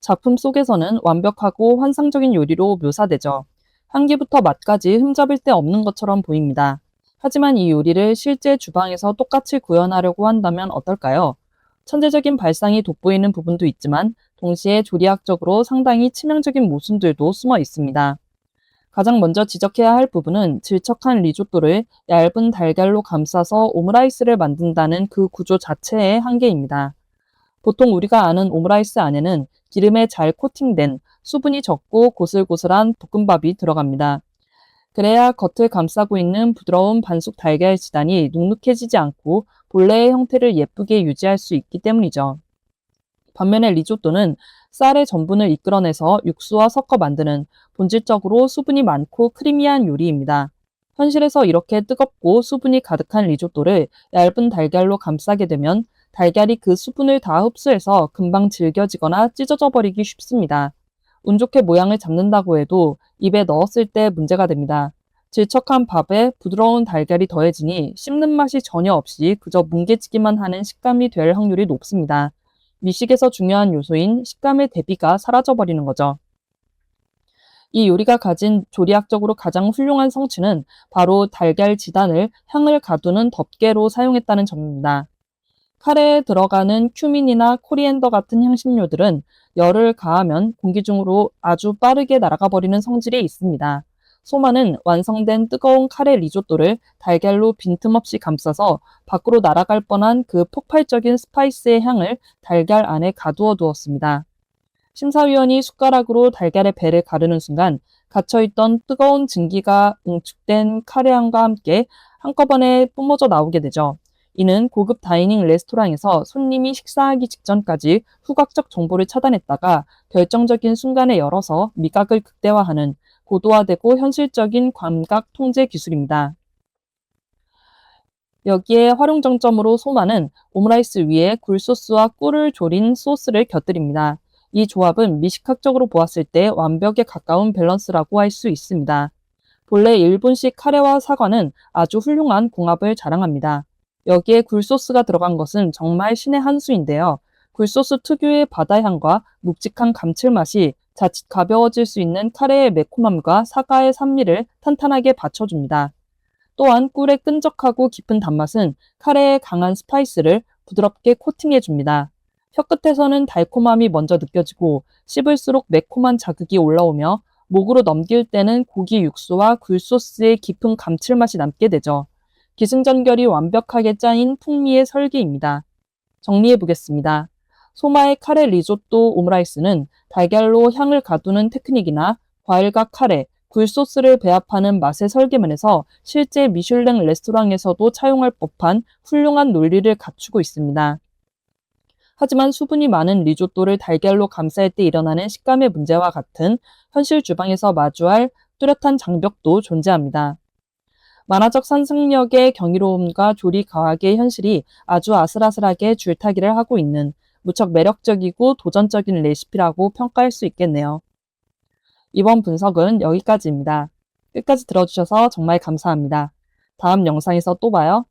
Speaker 1: 작품 속에서는 완벽하고 환상적인 요리로 묘사되죠. 향기부터 맛까지 흠잡을 데 없는 것처럼 보입니다. 하지만 이 요리를 실제 주방에서 똑같이 구현하려고 한다면 어떨까요? 천재적인 발상이 돋보이는 부분도 있지만 동시에 조리학적으로 상당히 치명적인 모순들도 숨어 있습니다. 가장 먼저 지적해야 할 부분은 질척한 리조또를 얇은 달걀로 감싸서 오므라이스를 만든다는 그 구조 자체의 한계입니다. 보통 우리가 아는 오므라이스 안에는 기름에 잘 코팅된 수분이 적고 고슬고슬한 볶음밥이 들어갑니다. 그래야 겉을 감싸고 있는 부드러운 반숙 달걀 지단이 눅눅해지지 않고 본래의 형태를 예쁘게 유지할 수 있기 때문이죠. 반면에 리조또는 쌀의 전분을 이끌어내서 육수와 섞어 만드는 본질적으로 수분이 많고 크리미한 요리입니다. 현실에서 이렇게 뜨겁고 수분이 가득한 리조또를 얇은 달걀로 감싸게 되면 달걀이 그 수분을 다 흡수해서 금방 질겨지거나 찢어져 버리기 쉽습니다. 운 좋게 모양을 잡는다고 해도 입에 넣었을 때 문제가 됩니다. 질척한 밥에 부드러운 달걀이 더해지니 씹는 맛이 전혀 없이 그저 뭉개지기만 하는 식감이 될 확률이 높습니다. 미식에서 중요한 요소인 식감의 대비가 사라져버리는 거죠. 이 요리가 가진 조리학적으로 가장 훌륭한 성취는 바로 달걀 지단을 향을 가두는 덮개로 사용했다는 점입니다. 카레에 들어가는 큐민이나 코리앤더 같은 향신료들은 열을 가하면 공기 중으로 아주 빠르게 날아가 버리는 성질이 있습니다. 소마는 완성된 뜨거운 카레 리조또를 달걀로 빈틈없이 감싸서 밖으로 날아갈 뻔한 그 폭발적인 스파이스의 향을 달걀 안에 가두어 두었습니다. 심사위원이 숟가락으로 달걀의 배를 가르는 순간 갇혀있던 뜨거운 증기가 응축된 카레향과 함께 한꺼번에 뿜어져 나오게 되죠. 이는 고급 다이닝 레스토랑에서 손님이 식사하기 직전까지 후각적 정보를 차단했다가 결정적인 순간에 열어서 미각을 극대화하는 고도화되고 현실적인 감각 통제 기술입니다. 여기에 활용 정점으로 소마는 오므라이스 위에 굴소스와 꿀을 졸인 소스를 곁들입니다. 이 조합은 미식학적으로 보았을 때 완벽에 가까운 밸런스라고 할 수 있습니다. 본래 일본식 카레와 사과는 아주 훌륭한 궁합을 자랑합니다. 여기에 굴소스가 들어간 것은 정말 신의 한 수인데요. 굴소스 특유의 바다향과 묵직한 감칠맛이 자칫 가벼워질 수 있는 카레의 매콤함과 사과의 산미를 탄탄하게 받쳐줍니다. 또한 꿀의 끈적하고 깊은 단맛은 카레의 강한 스파이스를 부드럽게 코팅해줍니다. 혀끝에서는 달콤함이 먼저 느껴지고 씹을수록 매콤한 자극이 올라오며 목으로 넘길 때는 고기 육수와 굴소스의 깊은 감칠맛이 남게 되죠. 기승전결이 완벽하게 짜인 풍미의 설계입니다. 정리해 보겠습니다. 소마의 카레 리조또 오므라이스는 달걀로 향을 가두는 테크닉이나 과일과 카레, 굴소스를 배합하는 맛의 설계면에서 실제 미슐랭 레스토랑에서도 차용할 법한 훌륭한 논리를 갖추고 있습니다. 하지만 수분이 많은 리조또를 달걀로 감쌀 때 일어나는 식감의 문제와 같은 현실 주방에서 마주할 뚜렷한 장벽도 존재합니다. 만화적 상상력의 경이로움과 조리 과학의 현실이 아주 아슬아슬하게 줄타기를 하고 있는 무척 매력적이고 도전적인 레시피라고 평가할 수 있겠네요. 이번 분석은 여기까지입니다. 끝까지 들어주셔서 정말 감사합니다. 다음 영상에서 또 봐요.